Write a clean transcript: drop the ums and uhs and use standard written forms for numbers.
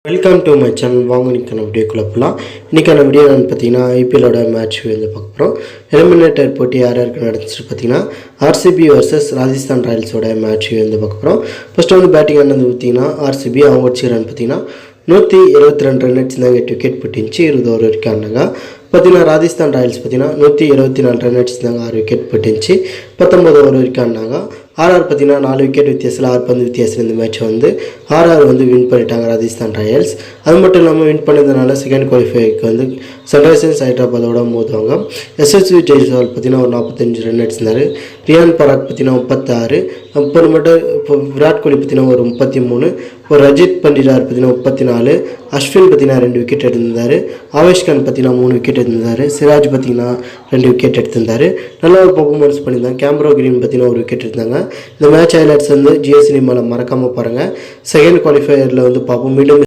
Welcome to my channel. வாங்க இன்றைக்கான வீடியோக்குள்ளே போகலாம். இன்றைக்கான வீடியோ என்னென்னு பார்த்தீங்கன்னா ஐபிஎல்லோட மேட்ச் வந்து பார்க்க போகிறோம். எலிமினேட்டர் போட்டி யார் யாருக்கு நடந்துச்சு பார்த்தீங்கன்னா ஆர்சிபி வர்சஸ் ராஜஸ்தான் ராயல்ஸோட மேட்ச் வந்து பார்க்க போகிறோம். ஃபஸ்ட்டு வந்து பேட்டிங் ஆனது பார்த்தீங்கன்னா ஆர்சிபி அவங்க வச்சு ரன் பார்த்தீங்கன்னா 122 ரன் அடிச்சிருந்தாங்க. 8 விக்கெட் போட்டுருந்துச்சு. 20 ஓவர் வரைக்கும் ஆனாங்க. பார்த்தீங்கன்னா ராஜஸ்தான் ராயல்ஸ் பார்த்தீங்கன்னா 124 ரன் அடிச்சிருந்தாங்க. 6 விக்கெட் போட்டுருந்துச்சு. 19 ஓவர் வரைக்கும் ஆனாங்க. ஆர்ஆர் பார்த்தீங்கன்னா 4 விக்கெட் வித்தியாசத்தில் 6 பந்து வித்தியாசத்தில் இந்த மேட்ச் வந்து ஆர்ஆர் வந்து வின் பண்ணிட்டாங்க ராஜஸ்தான் ராயல்ஸ். அது மட்டும் இல்லாமல் வின் பண்ணதுனால செகண்ட் குவாலிஃபைக்கு வந்து சன்ரைசர்ஸ் ஹைதராபாதோட மோதுவாங்க. எஸ்எஸ்வி ஜெய்ஸ்வால் பார்த்தீங்கன்னா ஒரு 45 ரன் அடிச்சிருந்தார். ரியான் பராக் பார்த்தீங்கன்னா 36. அப்புறம் மட்டும் இப்போ விராட் கோலி பார்த்தீங்கன்னா ஒரு 33. இப்போ ரஜித் பண்டிதார் பார்த்தீங்கன்னா 34. அஸ்வின் பார்த்தீங்கன்னா 2 விக்கெட் எடுத்திருந்தார். ஆவேஷ்கான் பார்த்தீங்கன்னா 3 விக்கெட் எடுத்திருந்தார். சிராஜ் பார்த்தீங்கன்னா 2 விக்கெட் எடுத்திருந்தார். நல்ல ஒரு பர்ஃபார்மன்ஸ் பண்ணியிருந்தாங்க. கேம்ப்ரோ கிரீன் பார்த்தீங்கன்னா 1 விக்கெட் எடுத்தாங்க. இந்த மேட்ச் ஹைலைட்ஸ் வந்து ஜியோ சினிமாவில் மறக்காமல் பாருங்கள். செகண்ட் குவாலிஃபையரில் வந்து பார்ப்போம். மீண்டும்